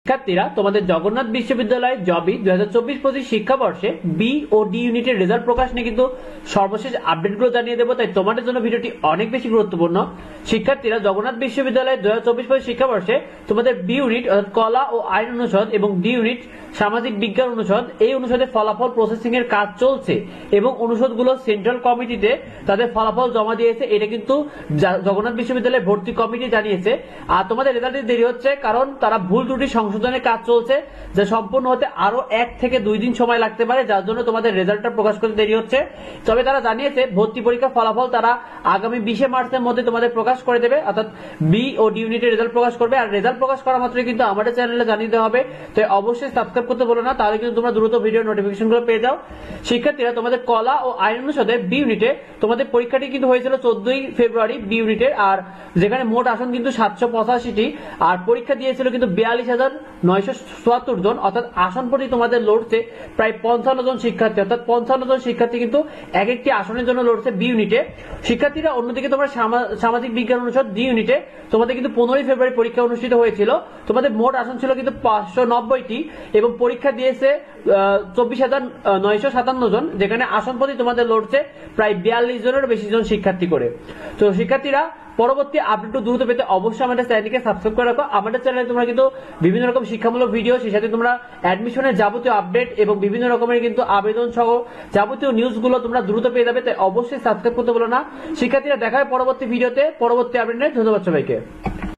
শিক্ষার্থীরা তোমাদের জগন্নাথ বিশ্ববিদ্যালয় জবি 2024-25 শিক্ষাবর্ষে বি ও ডি ইউনিটের রেজাল্ট প্রকাশ নিয়ে কিন্তু সর্বশেষ আপডেটগুলো জানিয়ে দেবো, তাই তোমাদের জন্য ভিডিওটি অনেক বেশি গুরুত্বপূর্ণ। শিক্ষার্থীরা জগন্নাথ বিশ্ববিদ্যালয় 2024-25 শিক্ষাবর্ষে তোমাদের বি ইউনিট অর্থাৎ কলা ও আইন অনুষদ এবং ডি ইউনিট সামাজিক বিজ্ঞান অনুষদ, এই অনুষদে ফলাফল প্রসেসিং এর কাজ চলছে এবং অনুষদগুলো সেন্ট্রাল কমিটিতে তাদের ফলাফল জমা দিয়েছে। এটা কিন্তু জগন্নাথ বিশ্ববিদ্যালয়ের ভর্তি কমিটি জানিয়েছে। আর তোমাদের রেজাল্টে দেরি হচ্ছে কারণ তারা ভুল ত্রুটি সংশোধনের কাজ চলছে, যা সম্পূর্ণ হতে আরো 1 থেকে 2 দিন সময় লাগতে পারে, যার জন্য তোমাদের রেজাল্টটা প্রকাশ করতে দেরি হচ্ছে। তবে তারা জানিয়েছে ভর্তি পরীক্ষা ফলাফল তারা আগামী 20 মার্চের মধ্যে তোমাদের প্রকাশ করে দেবে, অর্থাৎ বি ও ডি ইউনিটের রেজাল্ট প্রকাশ করবে। আর রেজাল্ট প্রকাশ করা মাত্রই কিন্তু আমাদের চ্যানেলে জানিয়ে দেওয়া হবে, তাই অবশ্যই সাবস্ক্রাইব করতে বলো না, তাহলে কিন্তু তোমরা দ্রুত ভিডিও নোটিফিকেশন গুলো পেয়ে যাও। শিক্ষার্থীরা তোমাদের কলা ও আইন অনুষদে বি ইউনিটে তোমাদের পরীক্ষাটি কিন্তু হয়েছিল 14 ফেব্রুয়ারি বি ইউনিটের, আর যেখানে মোট আসন কিন্তু 785টি, আর পরীক্ষা দিয়েছিল কিন্তু 42,974 জন, অর্থাৎ আসন প্রতি তোমাদের লড়ছে প্রায় 55 জন শিক্ষার্থী, অর্থাৎ 55 জন শিক্ষার্থী কিন্তু এক একটি আসনের জন্য লড়ছে বি ইউনিটে। শিক্ষার্থীরা অন্যদিকে তোমরা সামাজিক বিজ্ঞান অনুষদ ডি ইউনিটে তোমাদের কিন্তু 15 ফেব্রুয়ারি পরীক্ষা অনুষ্ঠিত হয়েছিল। তোমাদের মোট আসন ছিল কিন্তু 590টি এবং পরীক্ষা দিয়েছে 24,957 জন, যেখানে আসন প্রতি তোমাদের লড়ছে প্রায় 42 জনের বেশি জন শিক্ষার্থী করে। তো শিক্ষার্থীরা পরবর্তী আপডেট দ্রুত পেতে অবশ্যই আমাদের চ্যানেলকে সাবস্ক্রাইব করে রাখো। আমাদের চ্যানেলে তোমরা কিন্তু বিভিন্ন রকম শিক্ষামূলক ভিডিও, সেই সাথে তোমরা অ্যাডমিশনের যাবতীয় আপডেট এবং বিভিন্ন রকমের কিন্তু আবেদন সহ যাবতীয় নিউজগুলো তোমরা দ্রুত পেয়ে যাবে, তাই অবশ্যই সাবস্ক্রাইব করতে বলো না। শিক্ষার্থীরা দেখা হয় পরবর্তী ভিডিওতে পরবর্তী আপডেট নিয়ে। ধন্যবাদ সবাইকে।